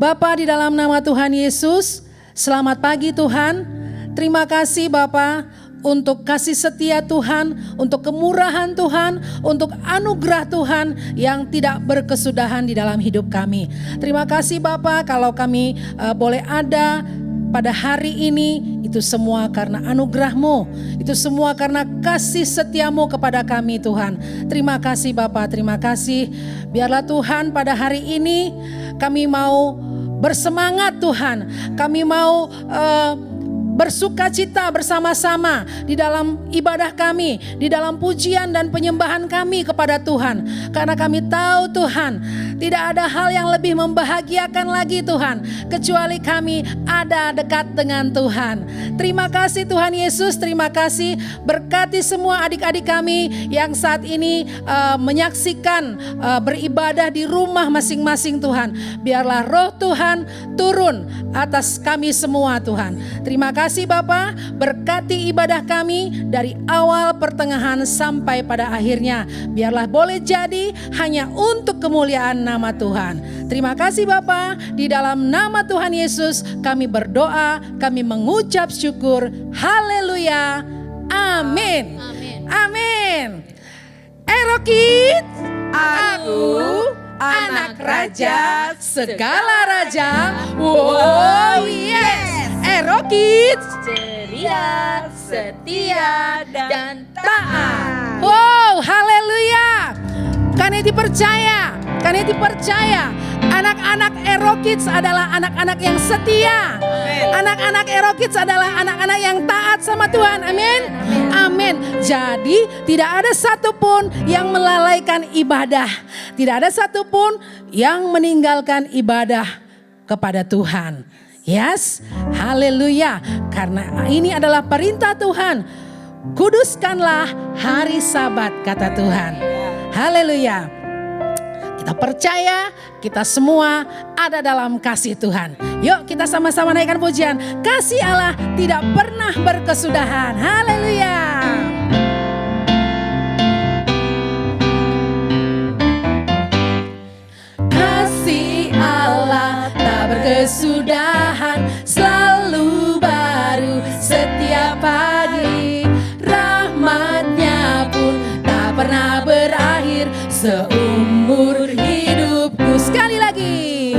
Bapa, di dalam nama Tuhan Yesus, selamat pagi Tuhan. Terima kasih Bapa untuk kasih setia Tuhan, untuk kemurahan Tuhan, untuk anugerah Tuhan yang tidak berkesudahan di dalam hidup kami. Terima kasih Bapa kalau kami boleh ada pada hari ini, itu semua karena anugerah-Mu, itu semua karena kasih setia-Mu kepada kami Tuhan. Terima kasih Bapa, terima kasih. Biarlah Tuhan pada hari ini kami mau bersemangat Tuhan, kami mau bersukacita bersama-sama di dalam ibadah kami, di dalam pujian dan penyembahan kami kepada Tuhan. Karena kami tahu Tuhan, tidak ada hal yang lebih membahagiakan lagi Tuhan, kecuali kami ada dekat dengan Tuhan. Terima kasih Tuhan Yesus, terima kasih. Berkati semua adik-adik kami yang saat ini menyaksikan beribadah di rumah masing-masing Tuhan. Biarlah roh Tuhan turun atas kami semua Tuhan. Terima kasih Bapa, berkati ibadah kami dari awal, pertengahan sampai pada akhirnya. Biarlah boleh jadi hanya untuk kemuliaan nama Tuhan. Terima kasih Bapa, di dalam nama Tuhan Yesus kami berdoa, kami mengucap syukur. Haleluya. Amin. Amin. Rock Kids, aku anak raja, segala raja. Wow, yes. Rock Kids, Ceria, setia, dan taat. wow, haleluya. Kaneti percaya, anak-anak Rock Kids adalah anak-anak yang setia. Anak-anak Rock Kids adalah anak-anak yang taat sama Tuhan. Amin. Amin. Jadi tidak ada satupun yang melalaikan ibadah. Tidak ada satupun yang meninggalkan ibadah kepada Tuhan. Yes, haleluya. Karena ini adalah perintah Tuhan. Kuduskanlah hari Sabat, kata Tuhan. Haleluya. Kita percaya kita semua ada dalam kasih Tuhan. Yuk kita sama-sama naikkan pujian. Kasih Allah tidak pernah berkesudahan. Haleluya. Kasih Allah tak berkesudahan, selalu baru setiap pagi. Rahmatnya pun tak pernah berakhir seumur hidupku. Sekali lagi.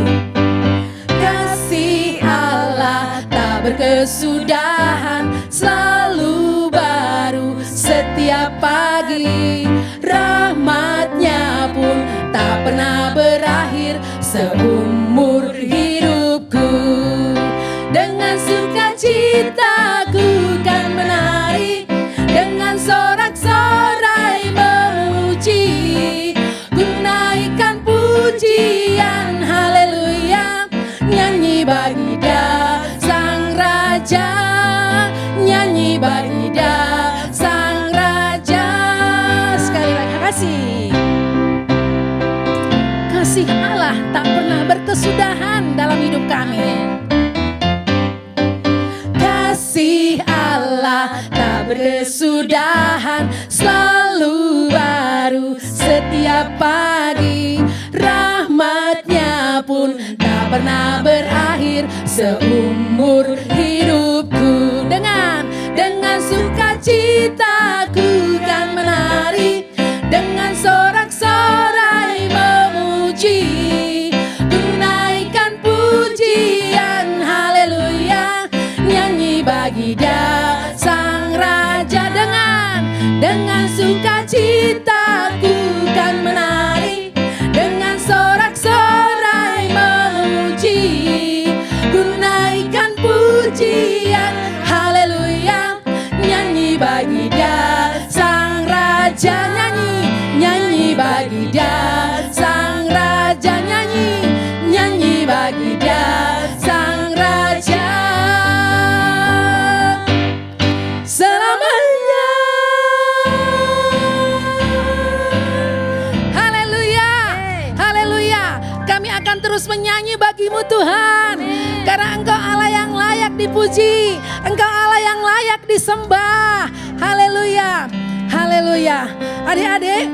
Kasih Allah tak berkesudahan, selalu baru setiap pagi. Rahmatnya pun tak pernah berakhir seumur hidupku. Dengan sukacita ku kan menari, dengan sorak-sorai memuji. Ku naikkan pujian haleluya, nyanyi bagi Dia Sang Raja, nyanyi bagi Dia Sang Raja. Sekali lagi kasih. Kasih Allah tak pernah berkesudahan dalam hidup kami. Kasih Allah tak berkesudahan, selalu baru setiap pagi. Rahmatnya pun tak pernah berakhir seumur hidupku. Dengan sukacita ku kan menari, dengan sorak-sorai memuji. Ku naikkan pujian haleluya, nyanyi bagi Dia Sang Raja. Dengan sukacita ku kan menari, dengan sorak-sorai memuji. Ku naikkan pujian haleluya, nyanyi bagi Dia Sang Raja. Nyanyi bagi Dia Sang Raja. Nyanyi bagi Dia Sang Raja selamanya. Haleluya. Haleluya. Kami akan terus menyanyi bagi-Mu Tuhan. Karena Engkau Allah yang layak dipuji, Engkau Allah yang layak disembah. Haleluya. Haleluya. Adik-adik,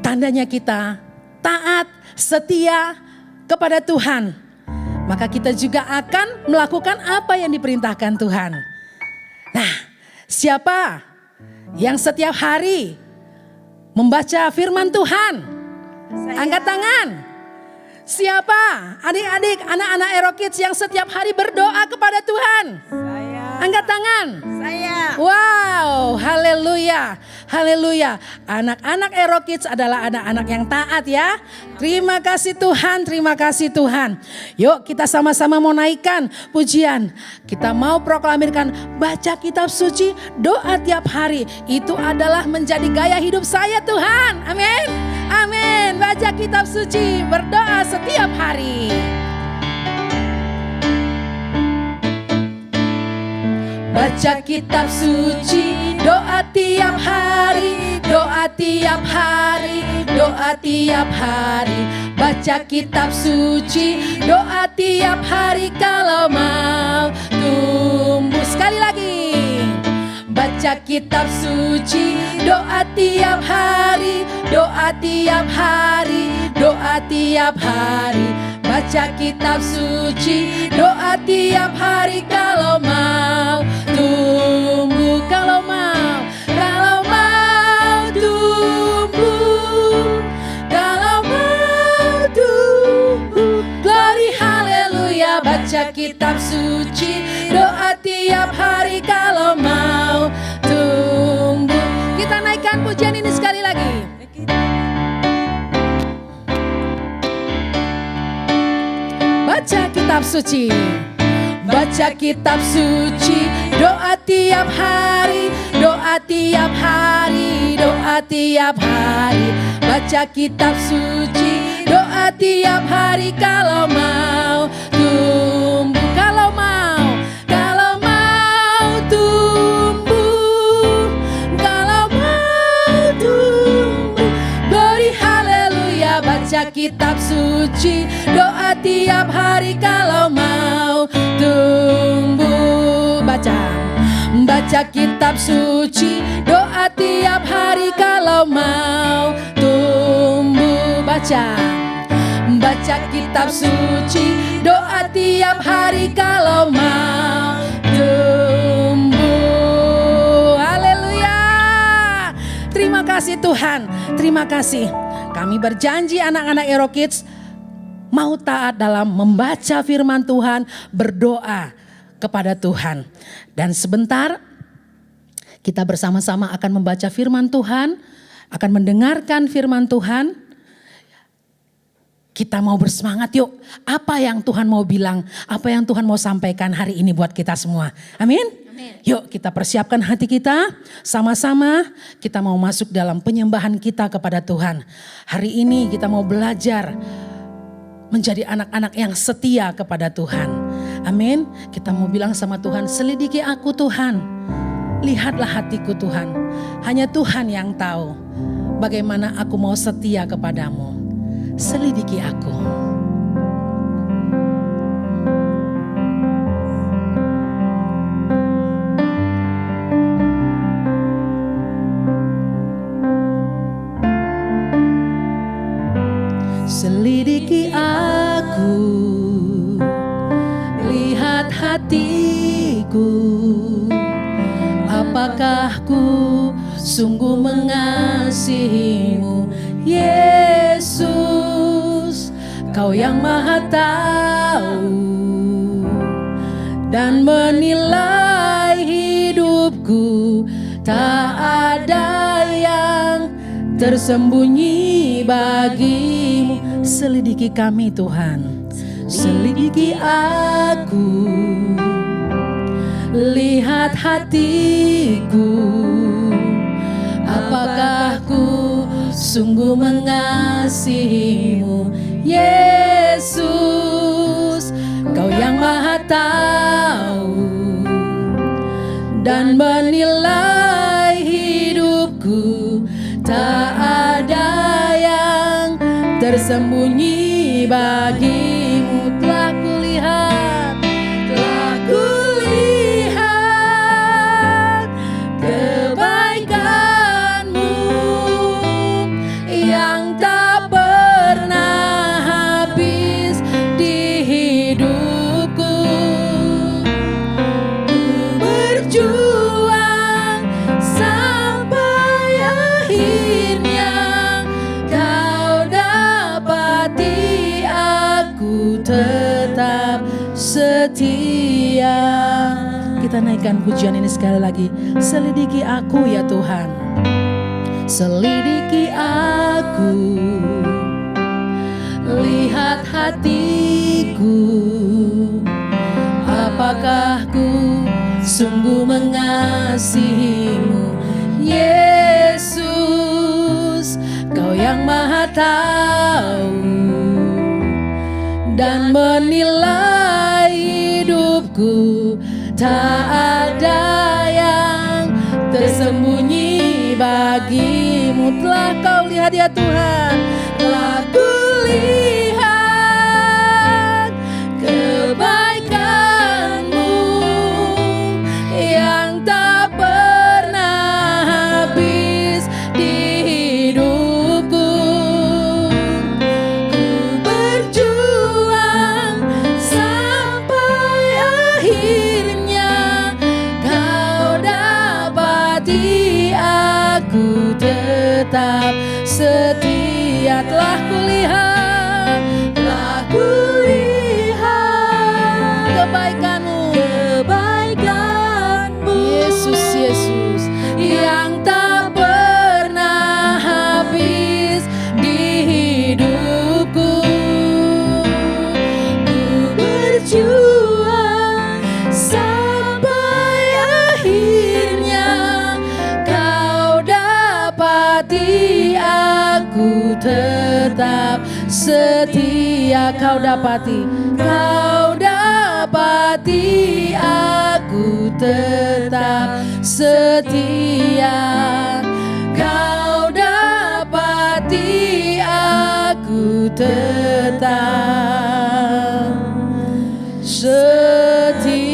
tandanya kita taat, setia, kepada Tuhan, maka kita juga akan melakukan apa yang diperintahkan Tuhan. Nah, siapa yang setiap hari membaca firman Tuhan? Angkat tangan. Siapa adik-adik, anak-anak Aerokids yang setiap hari berdoa kepada Tuhan? Angkat tangan. Saya. Wow, haleluya, haleluya. Anak-anak Aerokids adalah anak-anak yang taat ya. Terima kasih Tuhan, terima kasih Tuhan. Yuk kita sama-sama mau naikkan pujian. Kita mau proklamirkan baca kitab suci, doa tiap hari. Itu adalah menjadi gaya hidup saya Tuhan. Amin, amin. Baca kitab suci, berdoa setiap hari. Baca kitab suci, doa tiap hari, doa tiap hari, doa tiap hari. Baca kitab suci, doa tiap hari kalau mau tumbuh. Sekali lagi. Baca kitab suci, doa tiap hari, doa tiap hari, doa tiap hari. Baca kitab suci, doa tiap hari kalau mau tumbuh, kalau mau tumbuh, kalau mau tumbuh. Glory haleluya. Baca kitab suci, doa tiap hari kalau mau tumbuh. Kita naikkan pujian ini sekali lagi. Baca kitab suci, baca kitab suci, doa tiap hari, doa tiap hari, doa tiap hari. Baca kitab suci, doa tiap hari kalau mau tumbuh, kalau mau tumbuh, kalau mau tumbuh. Glory haleluya. Baca kitab suci, doa tiap hari kalau mau tumbuh. Baca kitab suci, doa tiap hari kalau mau tumbuh. Baca kitab suci, doa tiap hari kalau mau tumbuh. Haleluya. Terima kasih Tuhan, terima kasih. Kami berjanji anak-anak Aerokids mau taat dalam membaca firman Tuhan, berdoa kepada Tuhan. Dan sebentar kita bersama-sama akan membaca firman Tuhan, akan mendengarkan firman Tuhan. Kita mau bersemangat yuk. Apa yang Tuhan mau bilang, apa yang Tuhan mau sampaikan hari ini buat kita semua. Amin. Yuk kita persiapkan hati kita, sama-sama kita mau masuk dalam penyembahan kita kepada Tuhan. Hari ini kita mau belajar menjadi anak-anak yang setia kepada Tuhan. Amin. Kita mau bilang sama Tuhan, selidiki aku Tuhan. Lihatlah hatiku Tuhan. Hanya Tuhan yang tahu bagaimana aku mau setia kepadamu. Selidiki aku. Selidiki aku, lihat hatiku, apakah ku sungguh mengasihimu, Yesus, Kau yang Maha Tahu dan menilai hidupku, tak ada yang tersembunyi bagimu. Selidiki kami Tuhan, selidiki aku, lihat hatiku, apakah ku sungguh mengasihimu, Yesus, Kau yang Maha Tahu dan menilai hidupku, tak ada yang tersembunyi bagimu. Telah kulihat kebaikan-Mu yang tak pernah habis. setia. Kita naikkan pujian ini sekali lagi. Selidiki aku ya Tuhan, selidiki aku, lihat hatiku, apakah ku sungguh mengasihimu, Yesus. Kau yang maha tahu dan menilai hidupku, tak ada yang tersembunyi bagimu. Telah kau lihat ya Tuhan, telah kulihat kebaikanmu yang tak pernah habis di hidupku. Ku berjuang sampai akhirnya kau dapati aku tetap setia. Telah kulihat kebaikanmu, Yesus, Yesus, yang tak pernah habis di hidupku. Ku berjuang sampai akhirnya kau dapati aku tetap setia. Kau dapati aku tetap setia. Kau dapati aku tetap setia.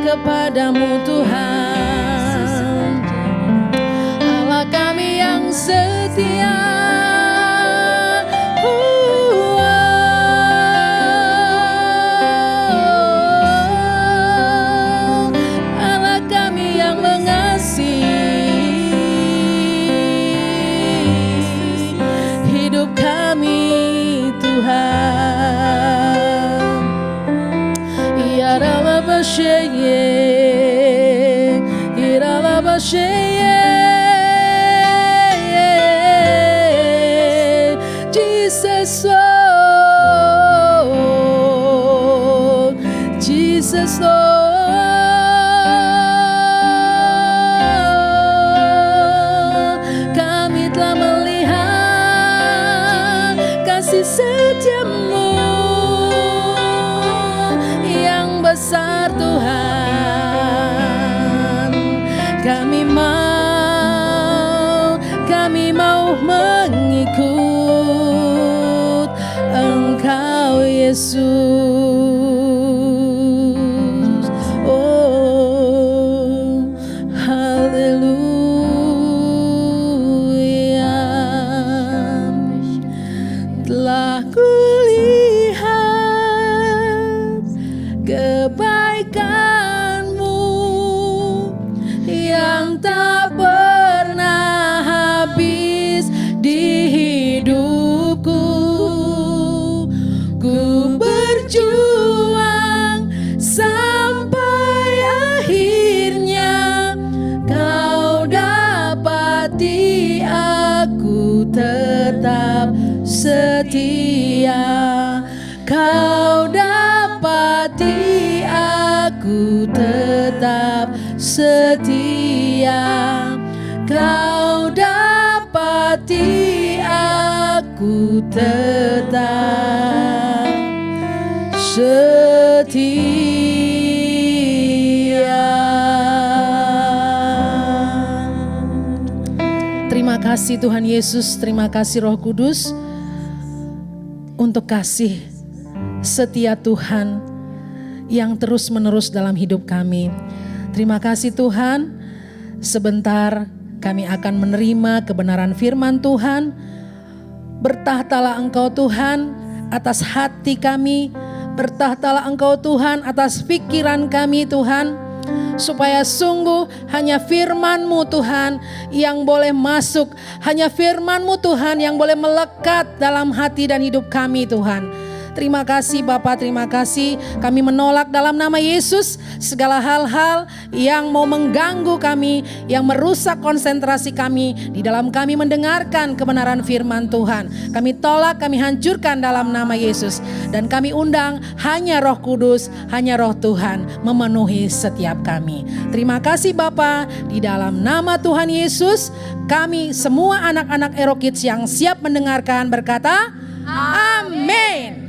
Kepadamu Tuhan, Allah kami yang setia. Allah kami yang mengasihi hidup kami Tuhan. Ya Rabb Jesus Lord, Jesus Lord. Kami telah melihat kasih setiamu yang besar Tuhan. Kami mau mengikut Engkau Yesus. Oh, haleluya. Telah kulihat kebaikanmu yang tak pernah habis di hidupku. Ku berjuang sampai akhirnya kau dapati aku tetap setia. Kau dapati aku tetap setia. Kau dapati aku tetap setia. Terima kasih Tuhan Yesus, terima kasih Roh Kudus untuk kasih setia Tuhan yang terus menerus dalam hidup kami. Terima kasih Tuhan, sebentar kami akan menerima kebenaran firman Tuhan. Bertahtalah Engkau Tuhan atas hati kami, bertahtalah Engkau Tuhan atas pikiran kami Tuhan. Supaya sungguh hanya firman-Mu Tuhan yang boleh masuk, hanya firman-Mu Tuhan yang boleh melekat dalam hati dan hidup kami Tuhan. Terima kasih Bapa, terima kasih. Kami menolak dalam nama Yesus segala hal-hal yang mau mengganggu kami, yang merusak konsentrasi kami di dalam kami mendengarkan kebenaran firman Tuhan. Kami tolak, kami hancurkan dalam nama Yesus. Dan kami undang hanya Roh Kudus, hanya Roh Tuhan memenuhi setiap kami. Terima kasih Bapa, di dalam nama Tuhan Yesus kami semua anak-anak Ero Kids yang siap mendengarkan berkata amin.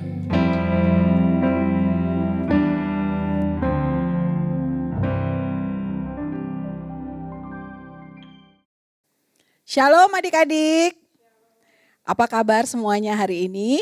Shalom adik-adik. Apa kabar semuanya hari ini?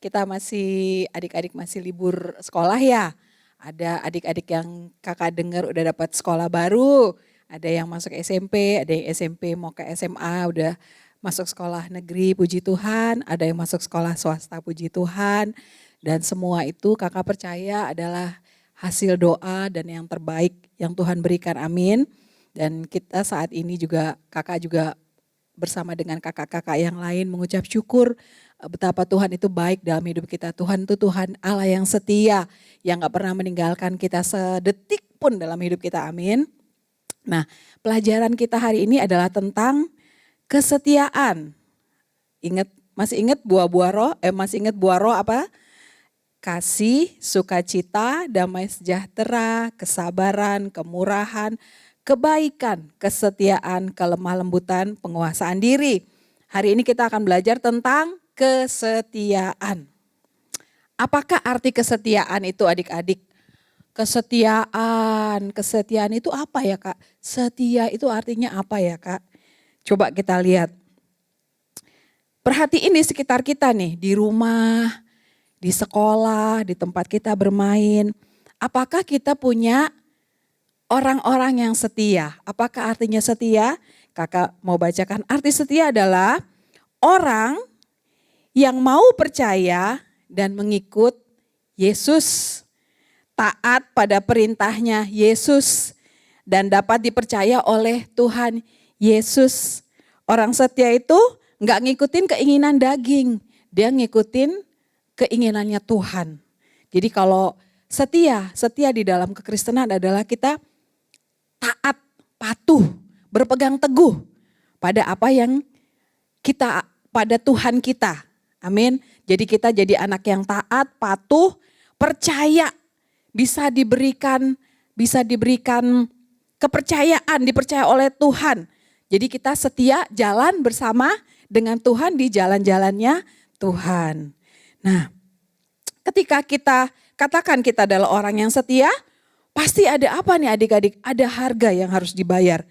Kita adik-adik masih libur sekolah ya. Ada adik-adik yang kakak dengar udah dapat sekolah baru. Ada yang masuk SMP, ada yang SMP mau ke SMA udah masuk sekolah negeri, puji Tuhan. Ada yang masuk sekolah swasta, puji Tuhan. Dan semua itu kakak percaya adalah hasil doa dan yang terbaik yang Tuhan berikan, amin. Dan kita saat ini juga kakak juga bersama dengan kakak-kakak yang lain mengucap syukur betapa Tuhan itu baik dalam hidup kita. Tuhan itu Tuhan Allah yang setia, yang gak pernah meninggalkan kita sedetik pun dalam hidup kita, amin. Nah, pelajaran kita hari ini adalah tentang kesetiaan. Masih ingat buah-buah roh? Masih ingat buah roh apa? Kasih, sukacita, damai sejahtera, kesabaran, kemurahan, kebaikan, kesetiaan, kelemah lembutan, penguasaan diri. Hari ini kita akan belajar tentang kesetiaan. Apakah arti kesetiaan itu adik-adik? Kesetiaan itu apa ya Kak? Setia itu artinya apa ya Kak? Coba kita lihat. Perhatiin di sekitar kita nih, di rumah, di sekolah, di tempat kita bermain. Apakah kita punya orang-orang yang setia? Apakah artinya setia? Kakak mau bacakan. Arti setia adalah orang yang mau percaya dan mengikut Yesus. Taat pada perintahnya Yesus. Dan dapat dipercaya oleh Tuhan Yesus. Orang setia itu gak ngikutin keinginan daging. Dia ngikutin keinginannya Tuhan. Jadi kalau setia di dalam kekristenan adalah kita taat, patuh, berpegang teguh pada apa yang pada Tuhan kita. Amin. Jadi kita jadi anak yang taat, patuh, percaya, bisa diberikan kepercayaan, dipercaya oleh Tuhan. Jadi kita setia jalan bersama dengan Tuhan di jalan-jalannya Tuhan. Nah, ketika kita katakan kita adalah orang yang setia, pasti ada apa nih adik-adik? Ada harga yang harus dibayar.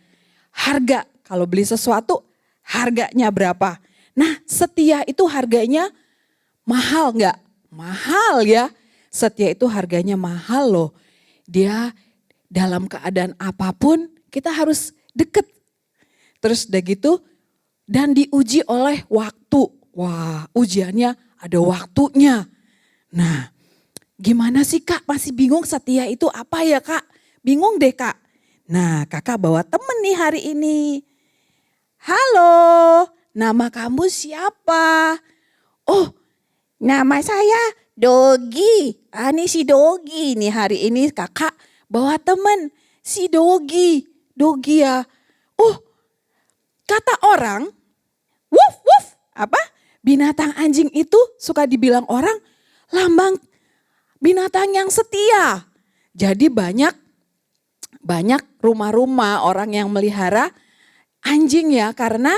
Harga, kalau beli sesuatu harganya berapa? Nah, setia itu harganya mahal enggak? Mahal ya. Setia itu harganya mahal loh. Dia dalam keadaan apapun kita harus deket. Terus udah gitu dan diuji oleh waktu. Wah, ujiannya ada waktunya. Nah, gimana sih Kak? Masih bingung setia itu apa ya Kak? Bingung deh Kak. Nah, kakak bawa temen nih hari ini. Halo, nama kamu siapa? Oh, nama saya Dogi. Ini si Dogi nih, hari ini kakak bawa temen si Dogi. Dogi ya. Oh, kata orang, wuf wuf, apa? Binatang anjing itu suka dibilang orang lambang binatang yang setia. Jadi banyak rumah-rumah orang yang melihara anjing ya, karena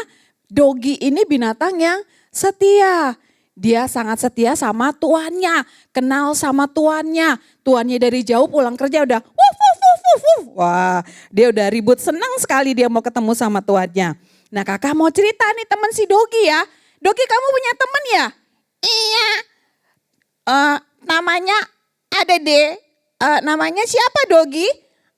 Dogi ini binatang yang setia. Dia sangat setia sama tuannya, kenal sama tuannya. Tuannya dari jauh pulang kerja udah wuf wuf wuf wuf wuf. Wah, dia udah ribut, senang sekali dia mau ketemu sama tuannya. Nah, kakak mau cerita nih teman si Dogi ya. Dogi, kamu punya teman ya? Iya. Namanya ada deh. Namanya siapa Dogi?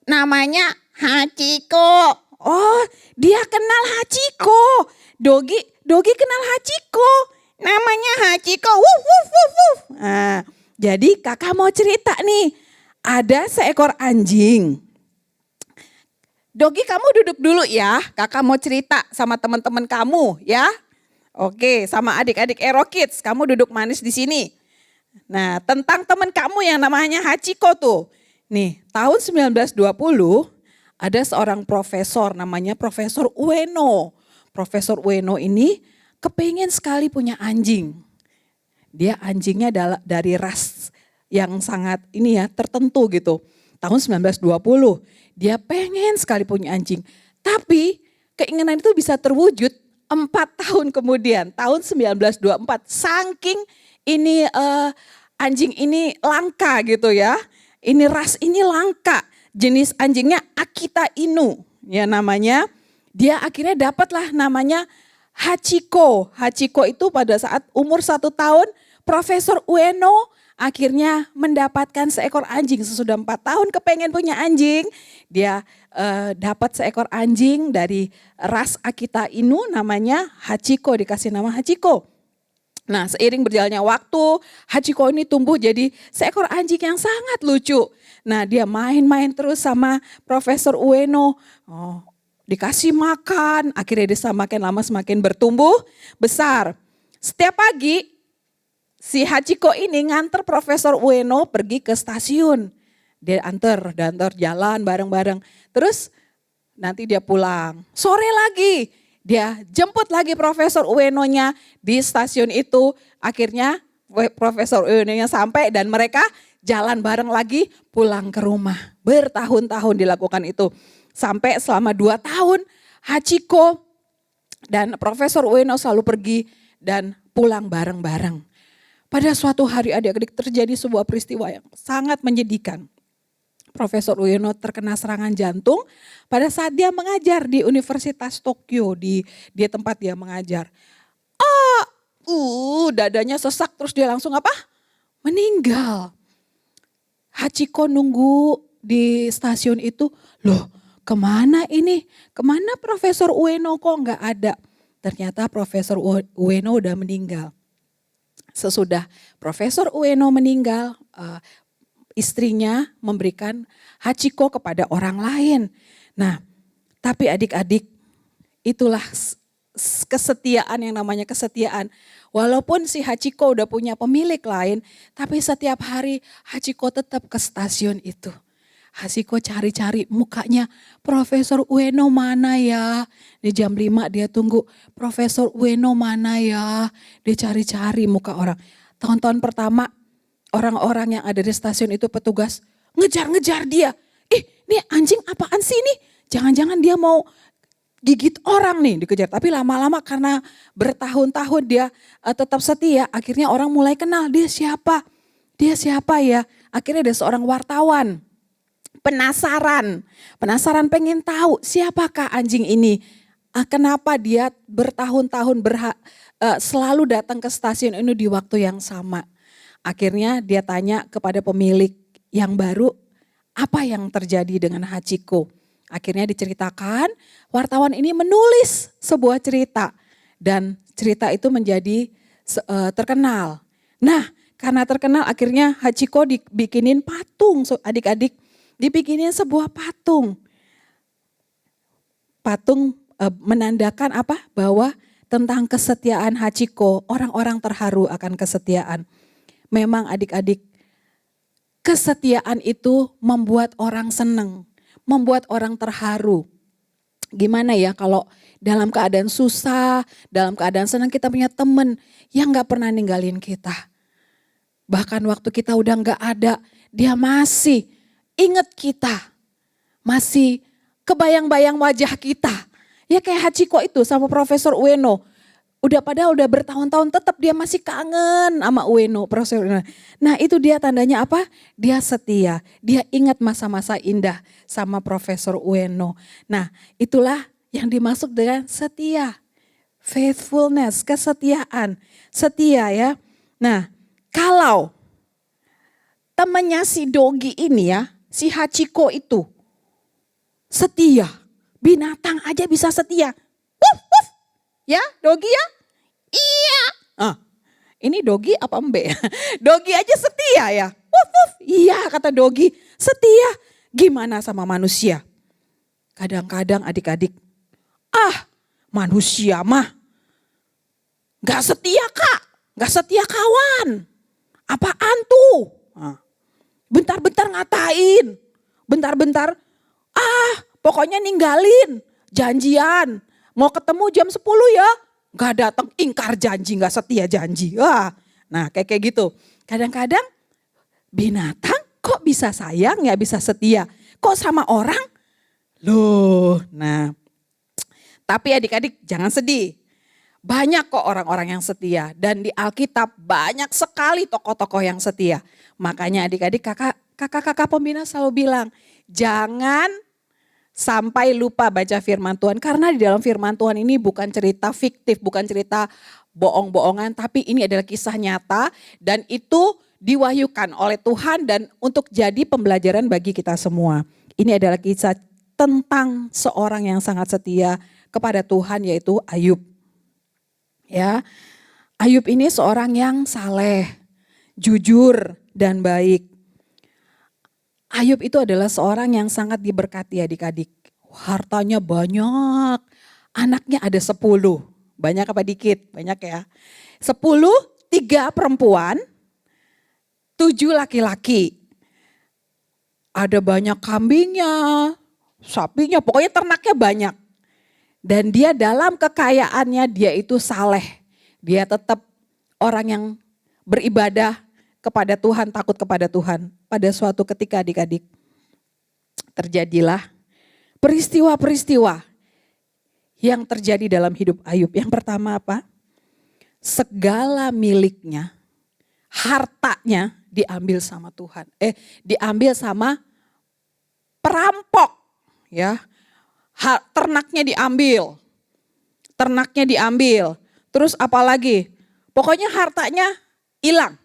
Namanya Hachiko. Oh, dia kenal Hachiko. Dogi kenal Hachiko. Namanya Hachiko. Wuf, wuf, wuf, wuf. Nah, jadi kakak mau cerita nih. Ada seekor anjing. Dogi, kamu duduk dulu ya. Kakak mau cerita sama teman-teman kamu ya. Oke, sama adik-adik Ero Kids. Kamu duduk manis di sini. Nah, tentang teman kamu yang namanya Hachiko tuh. Nih, tahun 1920 ada seorang profesor namanya Profesor Ueno. Profesor Ueno ini kepengen sekali punya anjing. Dia anjingnya dari ras yang sangat ini ya tertentu gitu. Tahun 1920 dia pengen sekali punya anjing. Tapi keinginan itu bisa terwujud 4 tahun kemudian. Tahun 1924 saking ini anjing ini langka gitu ya. Ini ras ini langka. Jenis anjingnya Akita Inu ya namanya. Dia akhirnya dapatlah namanya Hachiko. Hachiko itu pada saat umur 1 tahun Profesor Ueno akhirnya mendapatkan seekor anjing. Sesudah 4 tahun kepengen punya anjing. Dia dapat seekor anjing dari ras Akita Inu namanya Hachiko. Dikasih nama Hachiko. Nah, seiring berjalannya waktu, Hachiko ini tumbuh jadi seekor anjing yang sangat lucu. Nah, dia main-main terus sama Profesor Ueno. Oh, dikasih makan, akhirnya dia semakin lama semakin bertumbuh besar. Setiap pagi, si Hachiko ini nganter Profesor Ueno pergi ke stasiun. Dia antar jalan bareng-bareng. Terus nanti dia pulang. Sore lagi. Dia jemput lagi Profesor Ueno-nya di stasiun itu. Akhirnya Profesor Ueno-nya sampai dan mereka jalan bareng lagi pulang ke rumah. Bertahun-tahun dilakukan itu. Sampai selama 2 tahun Hachiko dan Profesor Ueno selalu pergi dan pulang bareng-bareng. Pada suatu hari adik-adik terjadi sebuah peristiwa yang sangat menyedihkan. Profesor Ueno terkena serangan jantung pada saat dia mengajar di Universitas Tokyo di tempat dia mengajar. Dadanya sesak terus dia langsung apa? Meninggal. Hachiko nunggu di stasiun itu, loh kemana ini? Kemana Profesor Ueno kok nggak ada? Ternyata Profesor Ueno udah meninggal. Sesudah Profesor Ueno meninggal, istrinya memberikan Hachiko kepada orang lain. Nah, tapi adik-adik itulah kesetiaan yang namanya kesetiaan. Walaupun si Hachiko udah punya pemilik lain, tapi setiap hari Hachiko tetap ke stasiun itu. Hachiko cari-cari mukanya, Profesor Ueno mana ya? Di jam 5 dia tunggu, Profesor Ueno mana ya? Dia cari-cari muka orang. Tahun-tahun pertama orang-orang yang ada di stasiun itu petugas ngejar-ngejar dia. Ini anjing apaan sih ini? Jangan-jangan dia mau gigit orang nih dikejar. Tapi lama-lama karena bertahun-tahun dia tetap setia. Akhirnya orang mulai kenal dia siapa. Dia siapa ya? Akhirnya ada seorang wartawan. Penasaran pengen tahu siapakah anjing ini. Kenapa dia bertahun-tahun selalu datang ke stasiun ini di waktu yang sama. Akhirnya dia tanya kepada pemilik yang baru, apa yang terjadi dengan Hachiko. Akhirnya diceritakan, wartawan ini menulis sebuah cerita. Dan cerita itu menjadi terkenal. Nah, karena terkenal akhirnya Hachiko dibikinin patung, adik-adik. Dibikinin sebuah patung. Patung menandakan apa? Bahwa tentang kesetiaan Hachiko, orang-orang terharu akan kesetiaan. Memang adik-adik, kesetiaan itu membuat orang senang, membuat orang terharu. Gimana ya kalau dalam keadaan susah, dalam keadaan senang kita punya teman yang gak pernah ninggalin kita. Bahkan waktu kita udah gak ada, dia masih ingat kita. Masih kebayang-bayang wajah kita. Ya kayak Hachiko itu sama Profesor Ueno. Udah bertahun-tahun tetap dia masih kangen sama Ueno, Profesor Ueno. Nah itu dia tandanya apa? Dia setia, dia ingat masa-masa indah sama Profesor Ueno. Nah itulah yang dimaksud dengan setia. Faithfulness, kesetiaan, setia ya. Nah kalau temannya si Dogi ini ya, si Hachiko itu setia, Binatang aja bisa setia. Wuf, wuf. Ya, Dogi ya? Iya. Ini Dogi apa Embe? Dogi aja setia ya. Wuf, wuf. Iya kata Dogi, setia. Gimana sama manusia? Kadang-kadang adik-adik, manusia mah gak setia kak, gak setia kawan. Apaan tuh? Bentar-bentar ngatain, bentar-bentar, pokoknya ninggalin, janjian. Mau ketemu jam 10 ya, gak datang, ingkar janji, gak setia janji. Nah kayak gitu. Kadang-kadang binatang kok bisa sayang ya, bisa setia. Kok sama orang? Loh, nah. Tapi adik-adik jangan sedih. Banyak kok orang-orang yang setia. Dan di Alkitab banyak sekali tokoh-tokoh yang setia. Makanya adik-adik kakak-kakak pembina selalu bilang, jangan sampai lupa baca firman Tuhan. Karena di dalam firman Tuhan ini bukan cerita fiktif, bukan cerita bohong-bohongan. Tapi ini adalah kisah nyata dan itu diwahyukan oleh Tuhan dan untuk jadi pembelajaran bagi kita semua. Ini adalah kisah tentang seorang yang sangat setia kepada Tuhan yaitu Ayub. Ya, Ayub ini seorang yang saleh, jujur dan baik. Ayub itu adalah seorang yang sangat diberkati adik-adik. Hartanya banyak, anaknya ada 10. Banyak apa dikit? Banyak ya. 10, 3 perempuan, 7 laki-laki. Ada banyak kambingnya, sapinya, pokoknya ternaknya banyak. Dan dia dalam kekayaannya dia itu saleh. Dia tetap orang yang beribadah kepada Tuhan, takut kepada Tuhan. Pada suatu ketika adik-adik terjadilah peristiwa-peristiwa yang terjadi dalam hidup Ayub. Yang pertama apa? Segala miliknya, hartanya diambil sama Tuhan. Diambil sama perampok, ya. Ternaknya diambil. Terus apalagi? Pokoknya hartanya hilang.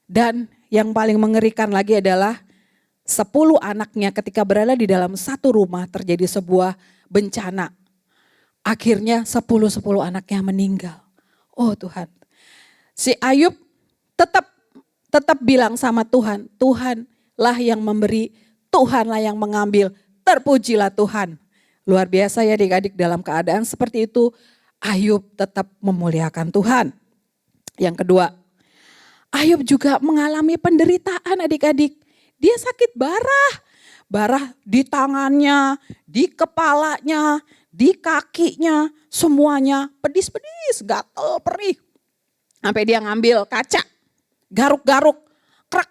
Dan yang paling mengerikan lagi adalah 10 anaknya ketika berada di dalam satu rumah terjadi sebuah bencana. Akhirnya 10 anaknya meninggal. Oh Tuhan. Si Ayub tetap bilang sama Tuhan, Tuhanlah yang memberi, Tuhanlah yang mengambil, terpujilah Tuhan. Luar biasa ya adik-adik, dalam keadaan seperti itu Ayub tetap memuliakan Tuhan. Yang kedua, Ayub juga mengalami penderitaan adik-adik. Dia sakit barah di tangannya, di kepalanya, di kakinya, semuanya pedis-pedis, gatel, perih. Sampai dia ngambil kaca, garuk-garuk, krak,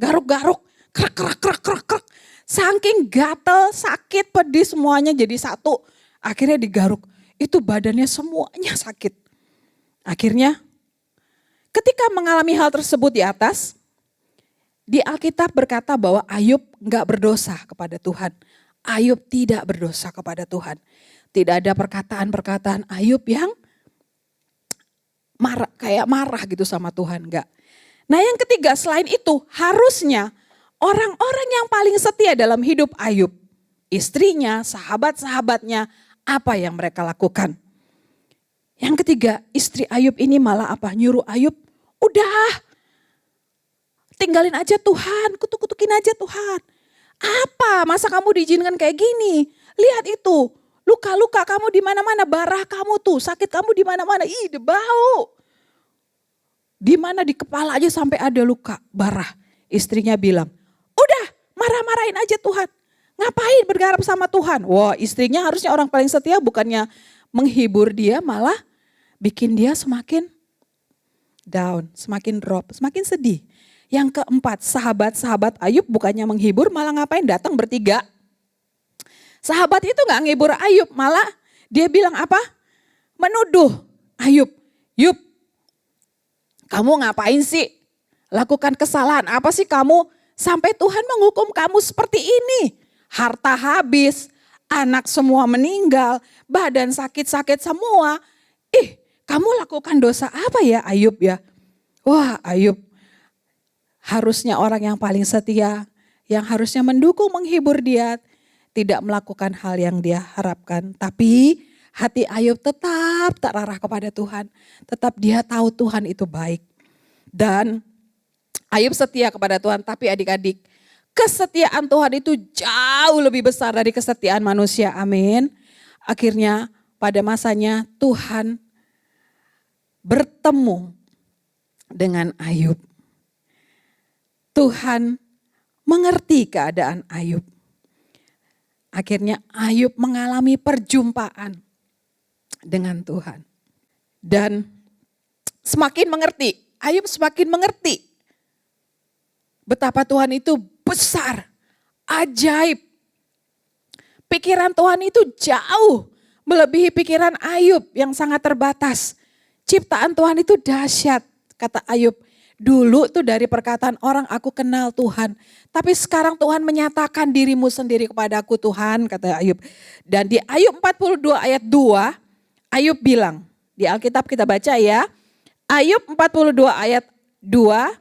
garuk-garuk, krak. Saking gatel, sakit, pedis semuanya jadi satu. Akhirnya digaruk, itu badannya semuanya sakit. Akhirnya ketika mengalami hal tersebut di atas, di Alkitab berkata bahwa Ayub enggak berdosa kepada Tuhan. Ayub tidak berdosa kepada Tuhan. Tidak ada perkataan-perkataan Ayub yang marah gitu sama Tuhan, enggak. Nah yang ketiga, selain itu harusnya orang-orang yang paling setia dalam hidup Ayub, istrinya, sahabat-sahabatnya, apa yang mereka lakukan? Yang ketiga, istri Ayub ini malah apa? Nyuruh Ayub, udah tinggalin aja Tuhan, kutuk-kutukin aja Tuhan. Apa? Masa kamu diizinkan kayak gini? Lihat itu, luka-luka kamu di mana-mana, barah kamu tuh, sakit kamu di mana-mana, bau. Di mana di kepala aja sampai ada luka, barah. Istrinya bilang, udah marah-marahin aja Tuhan. Ngapain bergarap sama Tuhan? Wah, istrinya harusnya orang paling setia, bukannya menghibur dia, malah bikin dia semakin down, semakin drop, semakin sedih. Yang keempat, sahabat-sahabat Ayub bukannya menghibur, malah ngapain? Datang bertiga. Sahabat itu gak menghibur Ayub, malah dia bilang apa? Menuduh Ayub. Yub, kamu ngapain sih? Lakukan kesalahan apa sih kamu? Sampai Tuhan menghukum kamu seperti ini. Harta habis, anak semua meninggal, badan sakit-sakit semua. Kamu lakukan dosa apa ya Ayub ya? Wah Ayub, harusnya orang yang paling setia, yang harusnya mendukung, menghibur dia, tidak melakukan hal yang dia harapkan. Tapi hati Ayub tetap terarah kepada Tuhan. Tetap dia tahu Tuhan itu baik. Dan Ayub setia kepada Tuhan. Tapi adik-adik, kesetiaan Tuhan itu jauh lebih besar dari kesetiaan manusia. Amin. Akhirnya pada masanya Tuhan bertemu dengan Ayub. Tuhan mengerti keadaan Ayub. Akhirnya Ayub mengalami perjumpaan dengan Tuhan. Dan semakin mengerti, Ayub semakin mengerti betapa Tuhan itu besar, ajaib. Pikiran Tuhan itu jauh melebihi pikiran Ayub yang sangat terbatas. Ciptaan Tuhan itu dahsyat, kata Ayub. Dulu tuh dari perkataan orang aku kenal Tuhan. Tapi sekarang Tuhan menyatakan dirimu sendiri kepadaku Tuhan, kata Ayub. Dan di Ayub 42 ayat 2, Ayub bilang, di Alkitab kita baca ya. Ayub 42 ayat 2,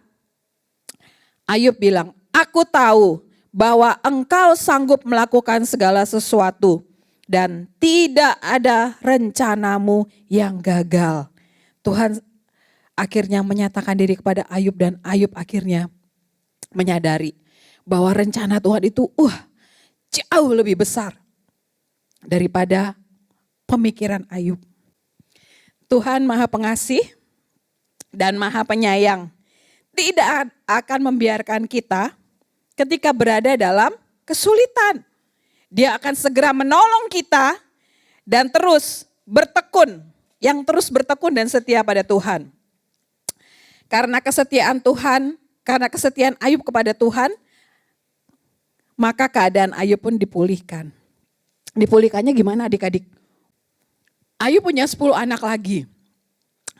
Ayub bilang, aku tahu bahwa engkau sanggup melakukan segala sesuatu. Dan tidak ada rencanamu yang gagal. Tuhan akhirnya menyatakan diri kepada Ayub dan Ayub akhirnya menyadari bahwa rencana Tuhan itu jauh lebih besar daripada pemikiran Ayub. Tuhan Maha Pengasih dan Maha Penyayang, tidak akan membiarkan kita ketika berada dalam kesulitan. Dia akan segera menolong kita dan terus bertekun, yang terus bertekun dan setia pada Tuhan. Karena kesetiaan Tuhan, karena kesetiaan Ayub kepada Tuhan, maka keadaan Ayub pun dipulihkan. Dipulihkannya gimana adik-adik? Ayub punya 10 anak lagi.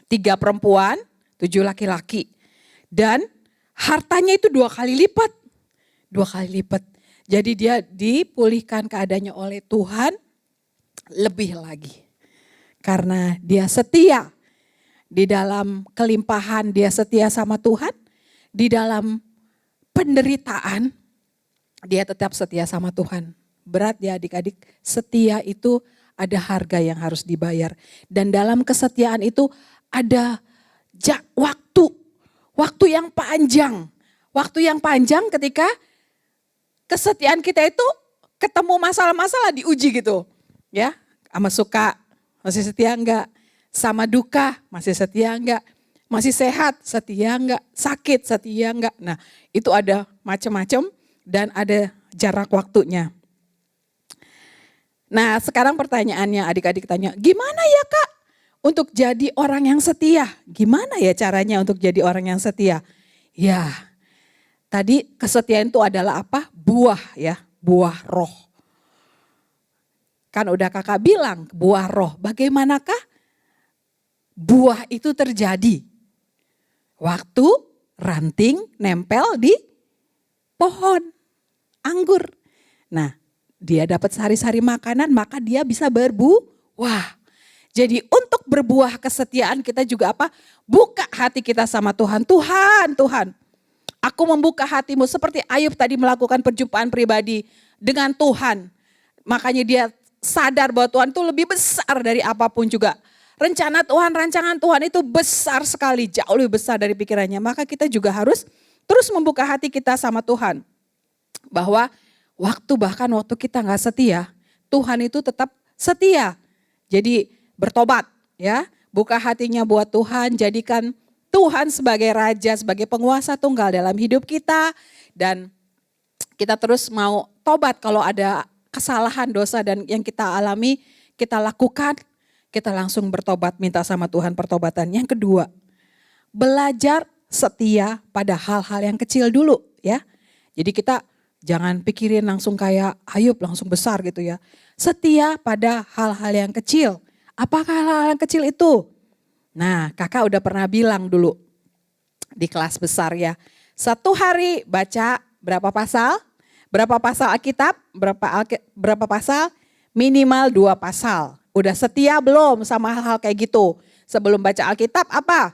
3 perempuan, 7 laki-laki. Dan hartanya itu 2 kali lipat. 2 kali lipat. Jadi dia dipulihkan keadaannya oleh Tuhan lebih lagi. Karena dia setia. Di dalam kelimpahan dia setia sama Tuhan. Di dalam penderitaan dia tetap setia sama Tuhan. Berat ya adik-adik, setia itu ada harga yang harus dibayar. Dan dalam kesetiaan itu ada waktu. Waktu yang panjang. Waktu yang panjang ketika kesetiaan kita itu ketemu masalah-masalah diuji gitu. Ya, sama suka masih setia enggak? Sama duka masih setia enggak? Masih sehat setia enggak? Sakit setia enggak? Nah, itu ada macam-macam dan ada jarak waktunya. Nah, sekarang pertanyaannya adik-adik tanya, gimana ya Kak untuk jadi orang yang setia? Gimana ya caranya untuk jadi orang yang setia? Ya, tadi kesetiaan itu adalah apa? Buah ya, buah roh. Kan udah kakak bilang buah roh, bagaimanakah buah itu terjadi? Waktu ranting nempel di pohon anggur. Nah, dia dapat sari-sari makanan maka dia bisa berbuah. Jadi untuk berbuah kesetiaan kita juga apa? Buka hati kita sama Tuhan. Tuhan, aku membuka hatimu seperti Ayub tadi melakukan perjumpaan pribadi dengan Tuhan. Makanya dia sadar bahwa Tuhan itu lebih besar dari apapun juga. Rencana Tuhan, rancangan Tuhan itu besar sekali, jauh lebih besar dari pikirannya. Maka kita juga harus terus membuka hati kita sama Tuhan. Bahwa bahkan waktu kita gak setia, Tuhan itu tetap setia. Jadi bertobat ya, buka hatinya buat Tuhan, jadikan Tuhan sebagai raja, sebagai penguasa tunggal dalam hidup kita. Dan kita terus mau tobat kalau ada kesalahan, dosa dan yang kita alami, kita lakukan, kita langsung bertobat, minta sama Tuhan pertobatan. Yang kedua, belajar setia pada hal-hal yang kecil dulu ya. Jadi kita jangan pikirin langsung kayak Ayub langsung besar gitu ya. Setia pada hal-hal yang kecil. Apakah hal-hal yang kecil itu? Nah, kakak udah pernah bilang dulu di kelas besar ya. 1 hari baca berapa pasal? Berapa pasal Alkitab? Berapa pasal? Minimal 2 pasal. Udah setia belum sama hal-hal kayak gitu? Sebelum baca Alkitab apa?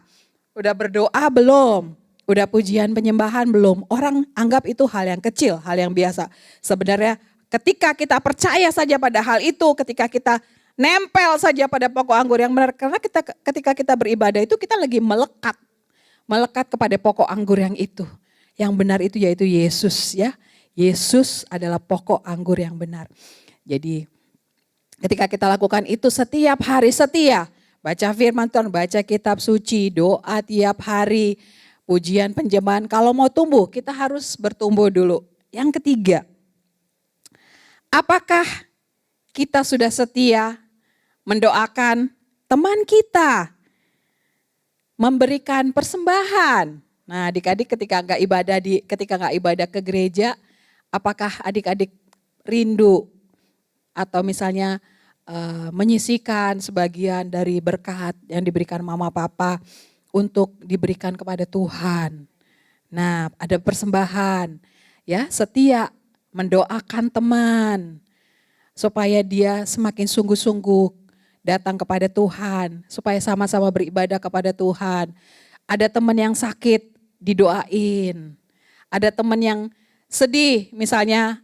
Udah berdoa belum? Udah pujian penyembahan belum? Orang anggap itu hal yang kecil, hal yang biasa. Sebenarnya ketika kita percaya saja pada hal itu, ketika kita nempel saja pada pokok anggur yang benar, karena ketika kita beribadah itu kita lagi melekat kepada pokok anggur yang itu. Yang benar itu yaitu Yesus ya. Yesus adalah pokok anggur yang benar. Jadi ketika kita lakukan itu setiap hari setia, baca firman Tuhan, baca kitab suci, doa tiap hari, pujian penjemahan. Kalau mau tumbuh kita harus bertumbuh dulu. Yang ketiga, apakah kita sudah setia mendoakan teman kita, memberikan persembahan? Nah, adik-adik ketika nggak ibadah ke gereja, apakah adik-adik rindu atau misalnya menyisihkan sebagian dari berkat yang diberikan mama papa untuk diberikan kepada Tuhan? Nah, ada persembahan, ya, setia mendoakan teman supaya dia semakin sungguh-sungguh datang kepada Tuhan, supaya sama-sama beribadah kepada Tuhan. Ada teman yang sakit, didoain. Ada teman yang sedih, misalnya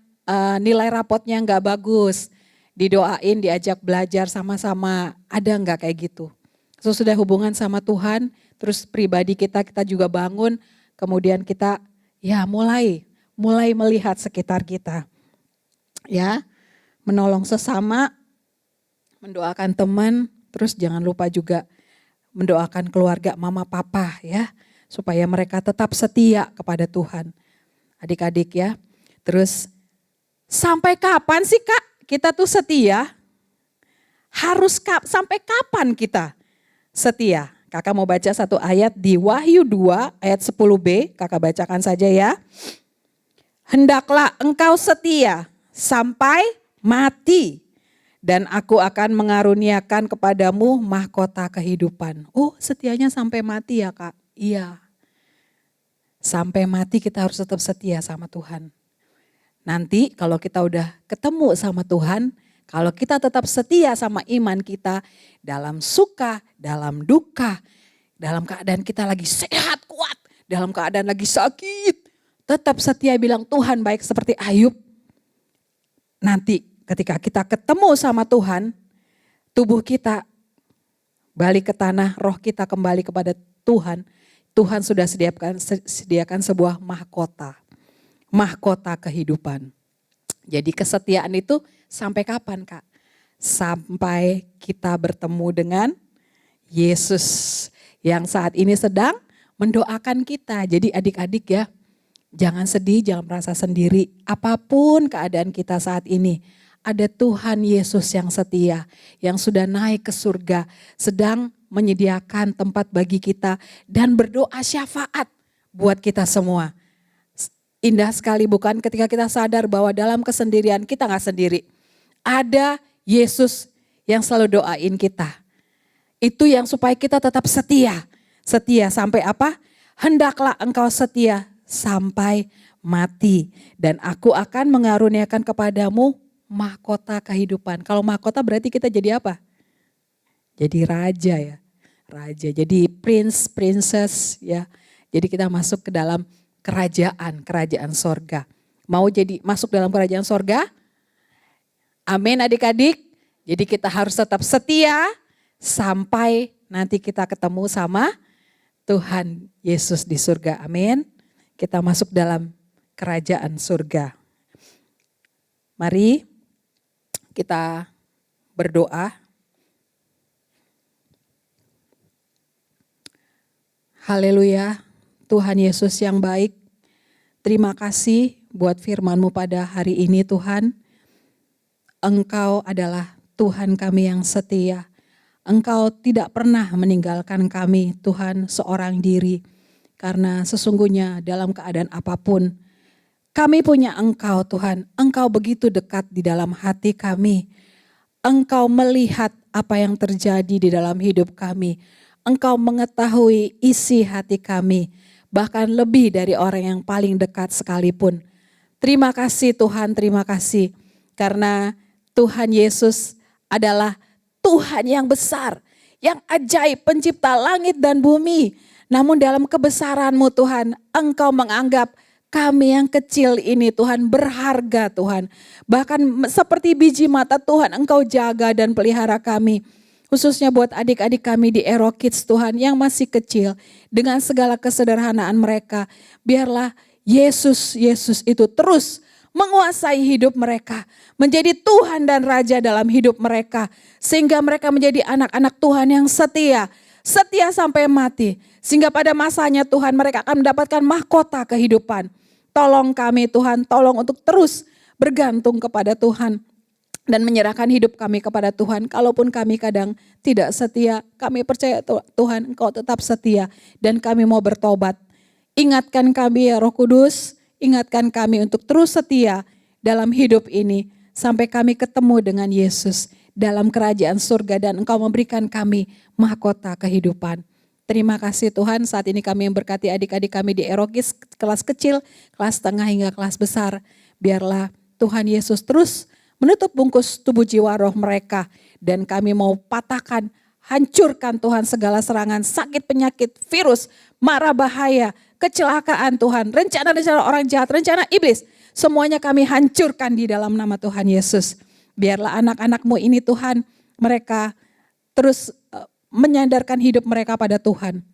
nilai rapotnya nggak bagus, didoain, diajak belajar sama-sama. Ada nggak kayak gitu? Sesudah hubungan sama Tuhan, terus pribadi kita juga bangun, kemudian kita ya mulai melihat sekitar kita. Ya, menolong sesama, mendoakan teman, terus jangan lupa juga mendoakan keluarga mama papa ya, supaya mereka tetap setia kepada Tuhan. Adik-adik ya, terus sampai kapan sih Kak kita tuh setia? Sampai kapan kita setia? Kakak mau baca satu ayat di Wahyu 2 ayat 10b, kakak bacakan saja ya. Hendaklah engkau setia sampai mati, dan aku akan mengaruniakan kepadamu mahkota kehidupan. Oh, setianya sampai mati ya Kak? Iya. Sampai mati kita harus tetap setia sama Tuhan. Nanti kalau kita udah ketemu sama Tuhan, kalau kita tetap setia sama iman kita, dalam suka, dalam duka, dalam keadaan kita lagi sehat, kuat, dalam keadaan lagi sakit, tetap setia bilang Tuhan baik seperti Ayub. Nanti ketika kita ketemu sama Tuhan, tubuh kita balik ke tanah, roh kita kembali kepada Tuhan. Tuhan sudah sediakan sebuah mahkota kehidupan. Jadi kesetiaan itu sampai kapan Kak? Sampai kita bertemu dengan Yesus yang saat ini sedang mendoakan kita. Jadi adik-adik ya, jangan sedih, jangan merasa sendiri. Apapun keadaan kita saat ini, ada Tuhan Yesus yang setia, yang sudah naik ke surga, sedang menyediakan tempat bagi kita dan berdoa syafaat buat kita semua. Indah sekali bukan ketika kita sadar bahwa dalam kesendirian kita gak sendiri. Ada Yesus yang selalu doain kita. Itu yang supaya kita tetap setia. Setia sampai apa? Hendaklah engkau setia sampai mati. Dan aku akan mengaruniakan kepadamu mahkota kehidupan. Kalau mahkota berarti kita jadi apa? Jadi raja ya. Raja, jadi prince, princess ya. Jadi kita masuk ke dalam kerajaan sorga. Mau jadi masuk dalam kerajaan sorga? Amin adik-adik. Jadi kita harus tetap setia sampai nanti kita ketemu sama Tuhan Yesus di surga. Amin. Kita masuk dalam kerajaan surga. Mari kita berdoa. Haleluya, Tuhan Yesus yang baik, terima kasih buat firman-Mu pada hari ini Tuhan. Engkau adalah Tuhan kami yang setia. Engkau tidak pernah meninggalkan kami Tuhan seorang diri. Karena sesungguhnya dalam keadaan apapun, kami punya Engkau Tuhan. Engkau begitu dekat di dalam hati kami. Engkau melihat apa yang terjadi di dalam hidup kami. Engkau mengetahui isi hati kami, bahkan lebih dari orang yang paling dekat sekalipun. Terima kasih Tuhan, terima kasih. Karena Tuhan Yesus adalah Tuhan yang besar, yang ajaib, pencipta langit dan bumi. Namun dalam kebesaran-Mu Tuhan, Engkau menganggap Kami yang kecil ini Tuhan berharga Tuhan. Bahkan seperti biji mata Tuhan Engkau jaga dan pelihara kami. Khususnya buat adik-adik kami di Ero Kids Tuhan yang masih kecil. Dengan segala kesederhanaan mereka. Biarlah Yesus itu terus menguasai hidup mereka. Menjadi Tuhan dan Raja dalam hidup mereka. Sehingga mereka menjadi anak-anak Tuhan yang setia. Setia sampai mati. Sehingga pada masanya Tuhan mereka akan mendapatkan mahkota kehidupan. Tolong kami Tuhan, tolong untuk terus bergantung kepada Tuhan. Dan menyerahkan hidup kami kepada Tuhan. Kalaupun kami kadang tidak setia, kami percaya Tuhan Engkau tetap setia. Dan kami mau bertobat. Ingatkan kami ya Roh Kudus, ingatkan kami untuk terus setia dalam hidup ini. Sampai kami ketemu dengan Yesus dalam kerajaan surga dan Engkau memberikan kami mahkota kehidupan. Terima kasih Tuhan, saat ini kami memberkati adik-adik kami di Ero Kids, kelas kecil, kelas tengah hingga kelas besar. Biarlah Tuhan Yesus terus menutup bungkus tubuh jiwa roh mereka. Dan kami mau patahkan, hancurkan Tuhan segala serangan, sakit, penyakit, virus, mara bahaya, kecelakaan Tuhan, rencana-rencana orang jahat, rencana iblis. Semuanya kami hancurkan di dalam nama Tuhan Yesus. Biarlah anak-anak-Mu ini Tuhan, mereka terus menyandarkan hidup mereka pada Tuhan.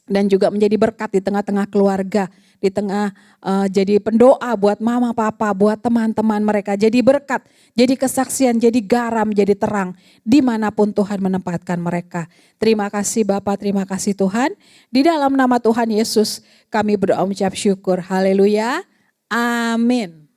Dan juga menjadi berkat di tengah-tengah keluarga. Di tengah jadi pendoa buat mama, papa, buat teman-teman mereka. Jadi berkat, jadi kesaksian, jadi garam, jadi terang. Dimanapun Tuhan menempatkan mereka. Terima kasih Bapa, terima kasih Tuhan. Di dalam nama Tuhan Yesus kami berdoa mengucap syukur. Haleluya. Amin.